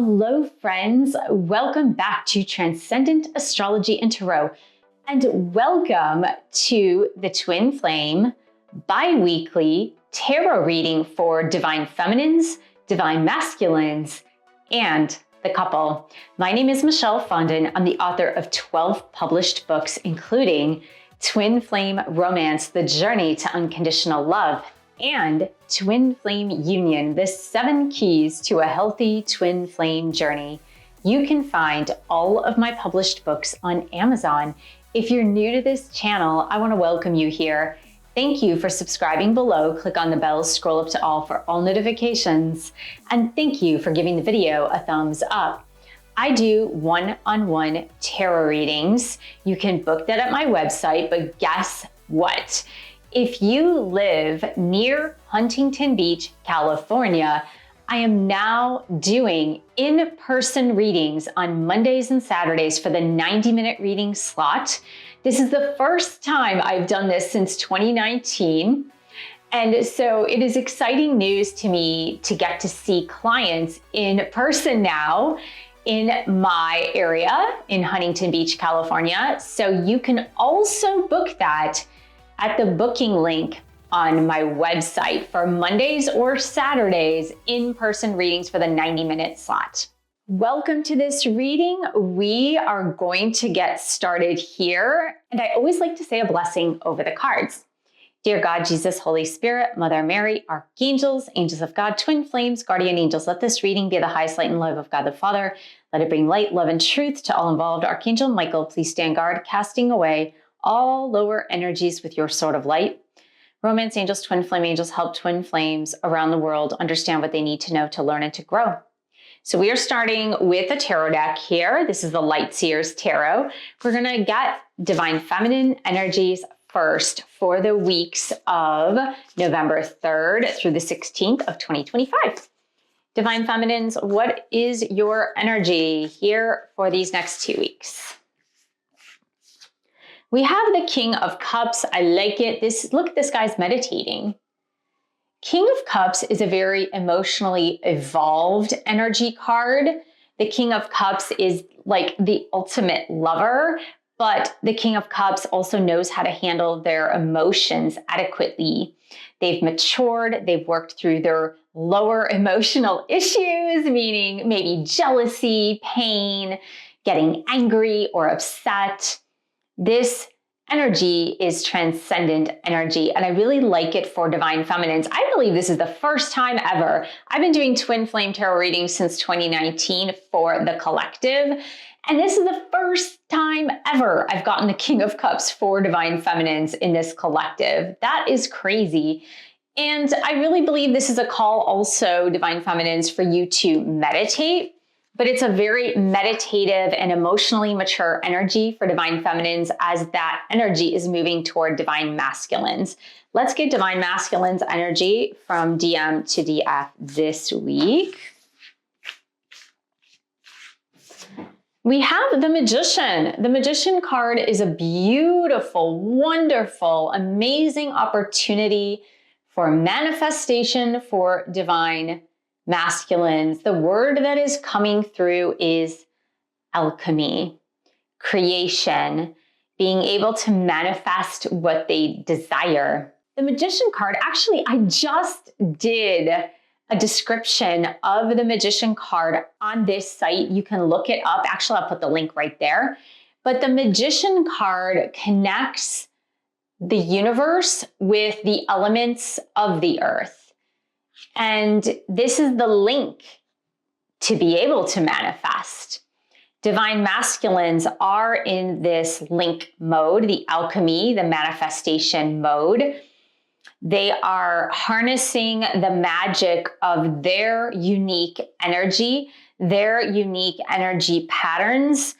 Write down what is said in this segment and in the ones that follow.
Hello, friends. Welcome back to Transcendent Astrology and Tarot, and welcome to the Twin Flame bi-weekly tarot reading for divine feminines, divine masculines, and the couple. My name is Michelle Fondon. I'm the author of 12 published books, including Twin Flame Romance, The Journey to Unconditional Love, and Twin Flame Union, the 7 keys to a healthy twin flame journey. You can find all of my published books on Amazon. If you're new to this channel, I want to welcome you here. Thank you for subscribing below. Click on the bell, scroll up to all for all notifications. And thank you for giving the video a thumbs up. I do one-on-one tarot readings. You can book that at my website, but guess what? If you live near Huntington Beach, California, I am now doing in-person readings on Mondays and Saturdays for the 90-minute reading slot. This is the first time I've done this since 2019. And so it is exciting news to me to get to see clients in person now in my area in Huntington Beach, California. So you can also book that at the booking link on my website for Mondays or Saturdays in-person readings for the 90-minute slot. Welcome to this reading. We are going to get started here. And I always like to say a blessing over the cards. Dear God, Jesus, Holy Spirit, Mother Mary, Archangels, Angels of God, Twin Flames, Guardian Angels, let this reading be the highest light and love of God the Father. Let it bring light, love, and truth to all involved. Archangel Michael, please stand guard, casting away all lower energies with your sword of light. Romance angels, twin flame angels help twin flames around the world understand what they need to know to learn and to grow. So we are starting with a tarot deck here. This is the Light Seers Tarot. We're going to get divine feminine energies first for the weeks of November 3rd through the 16th of 2025. Divine feminines, what is your energy here for these next 2 weeks? We have the King of Cups. I like it. Look at this guy's meditating. King of Cups is a very emotionally evolved energy card. The King of Cups is like the ultimate lover, but the King of Cups also knows how to handle their emotions adequately. They've matured, they've worked through their lower emotional issues, meaning maybe jealousy, pain, getting angry or upset. This energy is transcendent energy, and I really like it for divine feminines. I believe this is the first time ever. I've been doing twin flame tarot readings since 2019 for the collective, and this is the first time ever I've gotten the King of Cups for divine feminines in this collective. That is crazy. And I really believe this is a call also, divine feminines, for you to meditate. But it's a very meditative and emotionally mature energy for divine feminines as that energy is moving toward divine masculines. Let's get divine masculines energy from DM to DF this week. We have the Magician. The Magician card is a beautiful, wonderful, amazing opportunity for manifestation for divine masculines. The word that is coming through is alchemy, creation, being able to manifest what they desire. The Magician card, actually, I just did a description of the Magician card on this site. You can look it up. Actually, I'll put the link right there. But the Magician card connects the universe with the elements of the earth. And this is the link to be able to manifest. Divine masculines are in this link mode, the alchemy, the manifestation mode. They are harnessing the magic of their unique energy patterns,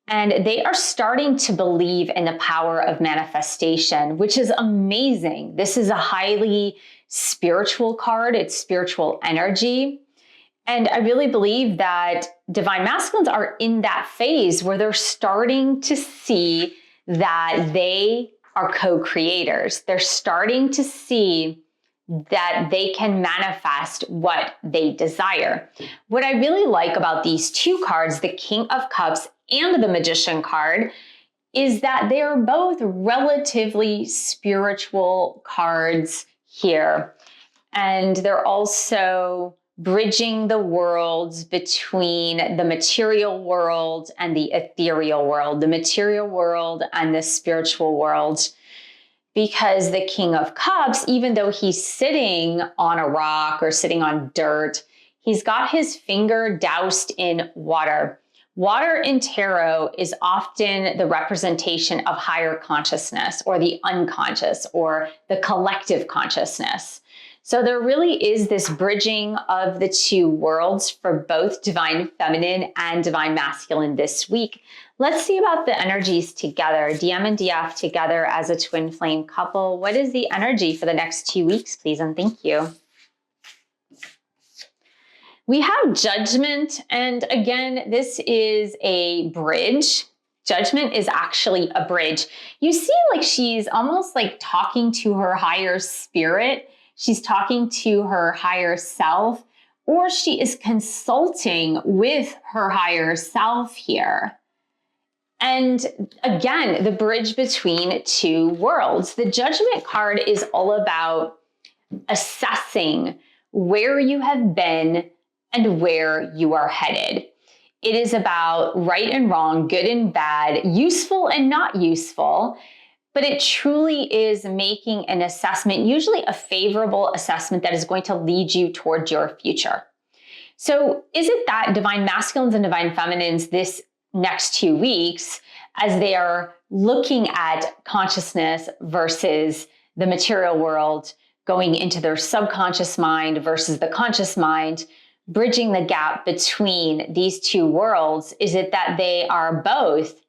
and they are starting to believe in the power of manifestation, which is amazing. This is a highly spiritual card. It's spiritual energy. And I really believe that divine masculines are in that phase where they're starting to see that they are co-creators. They're starting to see that they can manifest what they desire. What I really like about these two cards, the King of Cups and the Magician card, is that they are both relatively spiritual cards here. And they're also bridging the worlds between the material world and the ethereal world, the material world and the spiritual world. Because the King of Cups, even though he's sitting on a rock or sitting on dirt, he's got his finger doused in water. Water in tarot is often the representation of higher consciousness or the unconscious or the collective consciousness. So there really is this bridging of the two worlds for both divine feminine and divine masculine this week. Let's see about the energies together, DM and DF together as a twin flame couple. What is the energy for the next 2 weeks, please, and thank you. We have Judgment, and again, this is a bridge. Judgment is actually a bridge. You see, like she's almost like talking to her higher spirit. She's talking to her higher self, or she is consulting with her higher self here. And again, the bridge between two worlds. The Judgment card is all about assessing where you have been and where you are headed. It is about right and wrong, good and bad, useful and not useful, but it truly is making an assessment, usually a favorable assessment that is going to lead you towards your future. So is it that divine masculines and divine feminines this next 2 weeks, as they are looking at consciousness versus the material world, going into their subconscious mind versus the conscious mind, bridging the gap between these two worlds, is it that they are both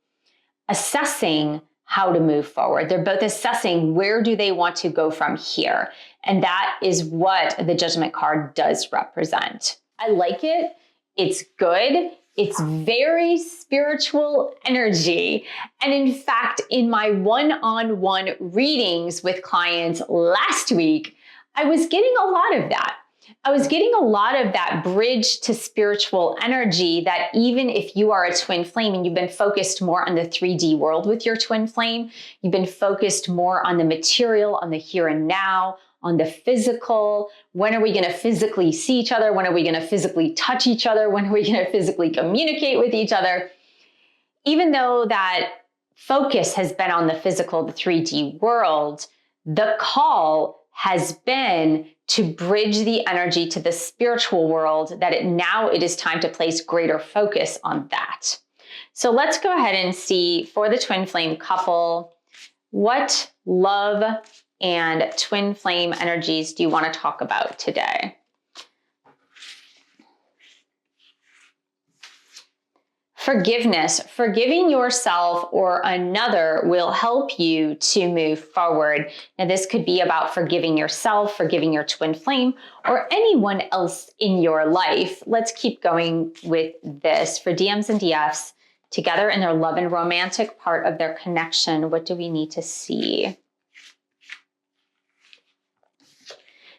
assessing how to move forward? They're both assessing where do they want to go from here. And that is what the Judgment card does represent. I like it. It's good. It's very spiritual energy. And in fact, in my one-on-one readings with clients last week, I was getting a lot of that. I was getting a lot of that bridge to spiritual energy, that even if you are a twin flame and you've been focused more on the 3D world with your twin flame, you've been focused more on the material, on the here and now, on the physical. When are we going to physically see each other? When are we going to physically touch each other? When are we going to physically communicate with each other? Even though that focus has been on the physical, the 3D world, the call has been to bridge the energy to the spiritual world, that now it is time to place greater focus on that. So let's go ahead and see for the twin flame couple, what love and twin flame energies do you want to talk about today? Forgiveness. Forgiving yourself or another will help you to move forward. Now, this could be about forgiving yourself, forgiving your twin flame, or anyone else in your life. Let's keep going with this. For DMs and DFs, together in their love and romantic part of their connection, what do we need to see?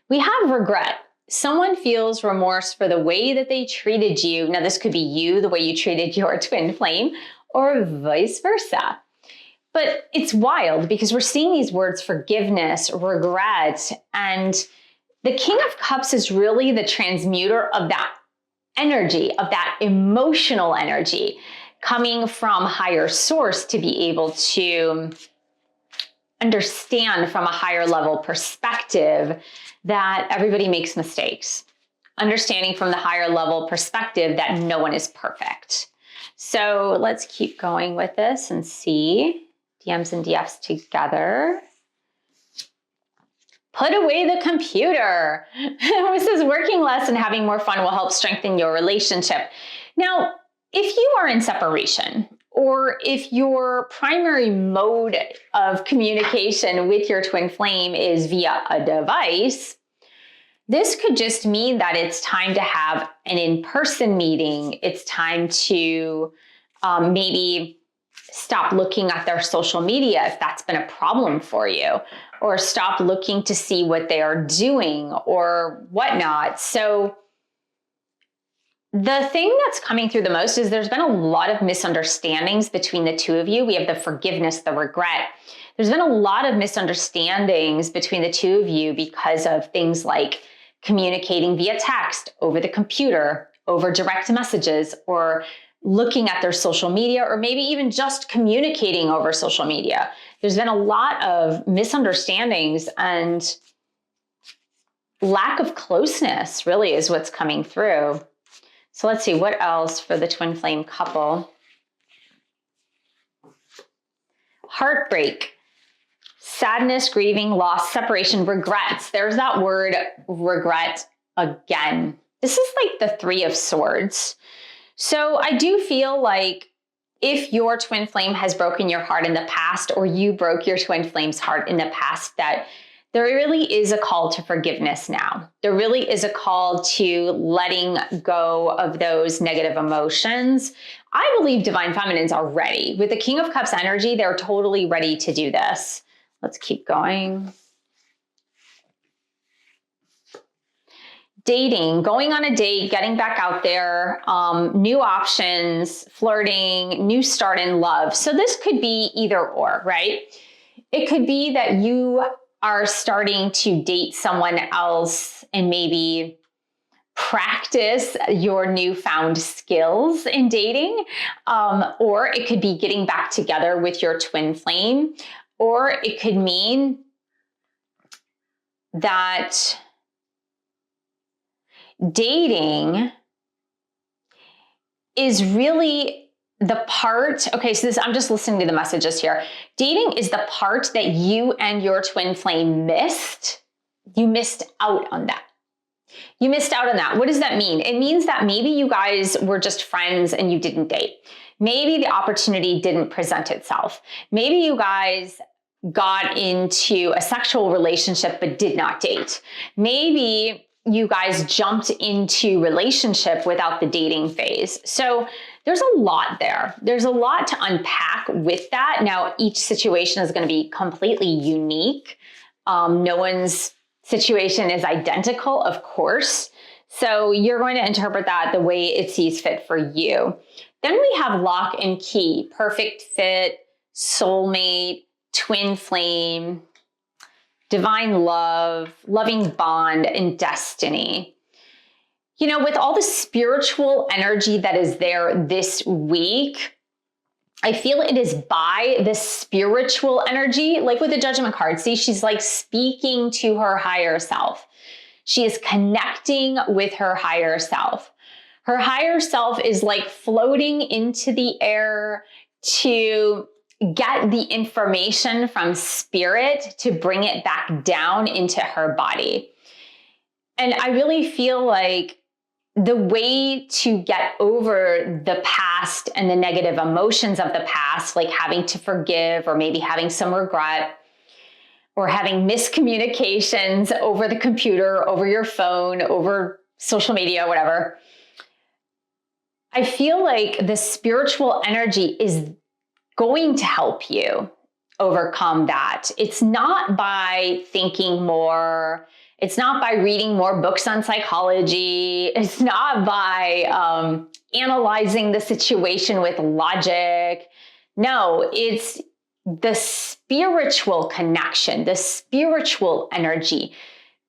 We have regret. Someone feels remorse for the way that they treated you. Now, this could be you, the way you treated your twin flame, or vice versa. But it's wild because we're seeing these words, forgiveness, regret, and the King of Cups is really the transmuter of that energy, of that emotional energy coming from higher source to be able to understand from a higher level perspective that everybody makes mistakes. Understanding from the higher level perspective that no one is perfect. So let's keep going with this and see DMs and DFs together. Put away the computer. This is working less and having more fun will help strengthen your relationship. Now, if you are in separation, or if your primary mode of communication with your twin flame is via a device, this could just mean that it's time to have an in-person meeting. It's time to maybe stop looking at their social media if that's been a problem for you. or stop looking to see what they are doing or whatnot. So the thing that's coming through the most is there's been a lot of misunderstandings between the two of you. We have the forgiveness, the regret. There's been a lot of misunderstandings between the two of you because of things like communicating via text, over the computer, over direct messages, or looking at their social media, or maybe even just communicating over social media. There's been a lot of misunderstandings and lack of closeness really is what's coming through. So let's see, what else for the twin flame couple? Heartbreak, sadness, grieving, loss, separation, regrets. There's that word regret again. This is like the Three of Swords. So I do feel like if your twin flame has broken your heart in the past, or you broke your twin flame's heart in the past, that there really is a call to forgiveness now. There really is a call to letting go of those negative emotions. I believe divine feminines are ready. With the King of Cups energy, they're totally ready to do this. Let's keep going. Dating, going on a date, getting back out there, new options, flirting, new start in love. So this could be either or, right? It could be that you are starting to date someone else and maybe practice your newfound skills in dating, or it could be getting back together with your twin flame, or it could mean that dating is really the part, okay, so I'm just listening to the messages here. Dating is the part that you and your twin flame missed. You missed out on that. You missed out on that. What does that mean? It means that maybe you guys were just friends and you didn't date. Maybe the opportunity didn't present itself. Maybe you guys got into a sexual relationship but did not date. Maybe you guys jumped into relationship without the dating phase. So there's a lot there. There's a lot to unpack with that. Now, each situation is going to be completely unique. No one's situation is identical, of course. So you're going to interpret that the way it sees fit for you. Then we have lock and key, perfect fit, soulmate, twin flame, divine love, loving bond, and destiny. You know, with all the spiritual energy that is there this week, I feel it is by the spiritual energy, like with the Judgment card. See, she's like speaking to her higher self. She is connecting with her higher self. Her higher self is like floating into the air to get the information from spirit to bring it back down into her body. And I really feel like the way to get over the past and the negative emotions of the past, like having to forgive or maybe having some regret or having miscommunications over the computer, over your phone, over social media, whatever. I feel like the spiritual energy is going to help you overcome that. It's not by thinking more. It's not by reading more books on psychology. It's not by analyzing the situation with logic. No, it's the spiritual connection, the spiritual energy,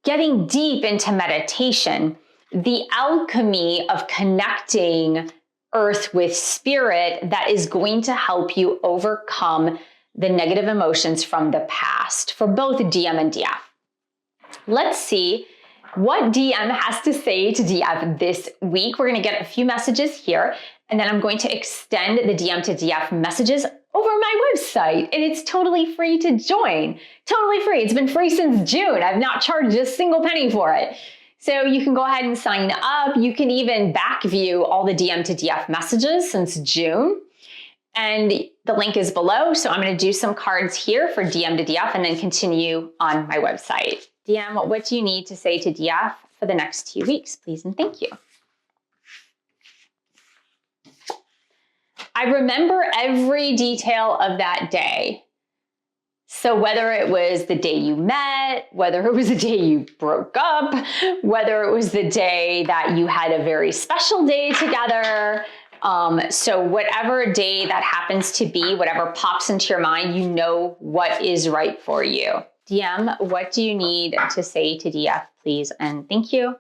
getting deep into meditation, the alchemy of connecting earth with spirit that is going to help you overcome the negative emotions from the past for both DM and DF. Let's see what DM has to say to DF this week. We're going to get a few messages here, and then I'm going to extend the DM to DF messages over my website, and it's totally free to join. Totally free. It's been free since June. I've not charged a single penny for it. So you can go ahead and sign up. You can even back view all the DM to DF messages since June. And the link is below. So I'm going to do some cards here for DM to DF and then continue on my website. DM, what do you need to say to DF for the next 2 weeks, please? And thank you. I remember every detail of that day. So whether it was the day you met, whether it was the day you broke up, whether it was the day that you had a very special day together, so whatever day that happens to be, whatever pops into your mind, you know what is right for you. DM, what do you need to say to DF, please? And thank you.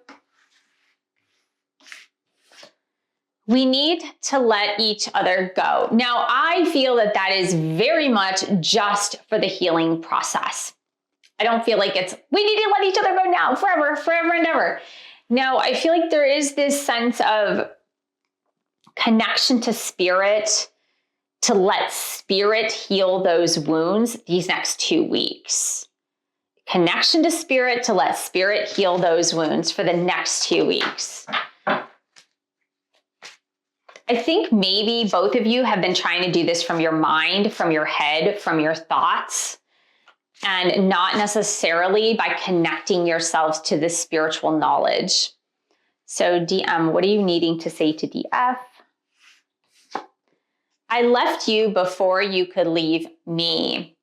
We need to let each other go. Now, I feel that that is very much just for the healing process. I don't feel like it's, we need to let each other go now, forever, forever and ever. No, I feel like there is this sense of connection to spirit, to let spirit heal those wounds these next 2 weeks. Connection to spirit, to let spirit heal those wounds for the next 2 weeks. I think maybe both of you have been trying to do this from your mind, from your head, from your thoughts, and not necessarily by connecting yourselves to this spiritual knowledge. So DM, what are you needing to say to DF? I left you before you could leave me.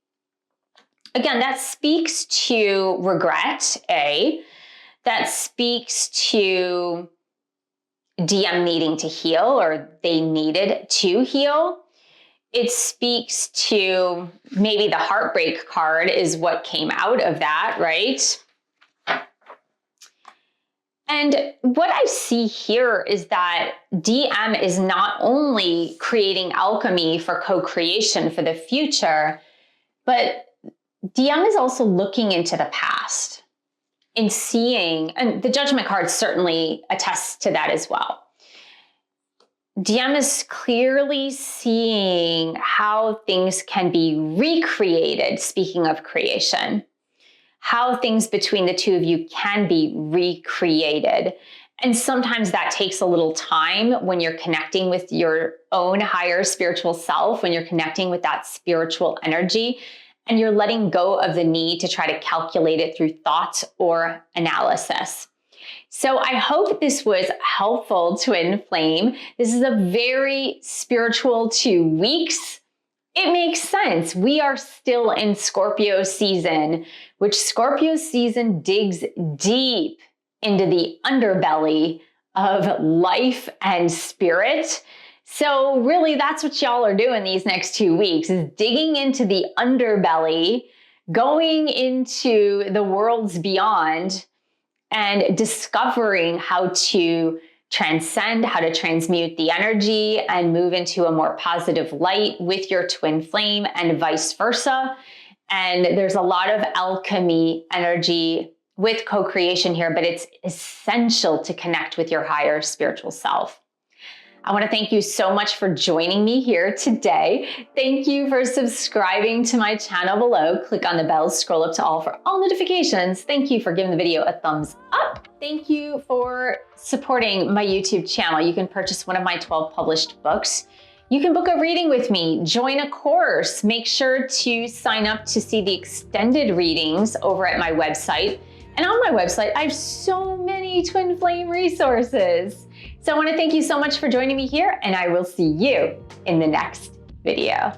Again, that speaks to regret, A. That speaks to DM needing to heal, or they needed to heal. It speaks to maybe the heartbreak card is what came out of that, right? And what I see here is that DM is not only creating alchemy for co-creation for the future, but DM is also looking into the past and seeing, and the judgment card certainly attests to that as well. DM is clearly seeing how things can be recreated, speaking of creation, how things between the two of you can be recreated. And sometimes that takes a little time when you're connecting with your own higher spiritual self, when you're connecting with that spiritual energy, and you're letting go of the need to try to calculate it through thoughts or analysis. So I hope this was helpful, Twin Flame. This is a very spiritual 2 weeks. It makes sense. We are still in Scorpio season, which Scorpio season digs deep into the underbelly of life and spirit. So really that's what y'all are doing these next 2 weeks, is digging into the underbelly, going into the worlds beyond, and discovering how to transcend, how to transmute the energy and move into a more positive light with your twin flame and vice versa. And there's a lot of alchemy energy with co-creation here, but it's essential to connect with your higher spiritual self. I want to thank you so much for joining me here today. Thank you for subscribing to my channel below. Click on the bell, scroll up to all for all notifications. Thank you for giving the video a thumbs up. Thank you for supporting my YouTube channel. You can purchase one of my 12 published books. You can book a reading with me, join a course. Make sure to sign up to see the extended readings over at my website. And on my website, I have so many twin flame resources. So I want to thank you so much for joining me here, and I will see you in the next video.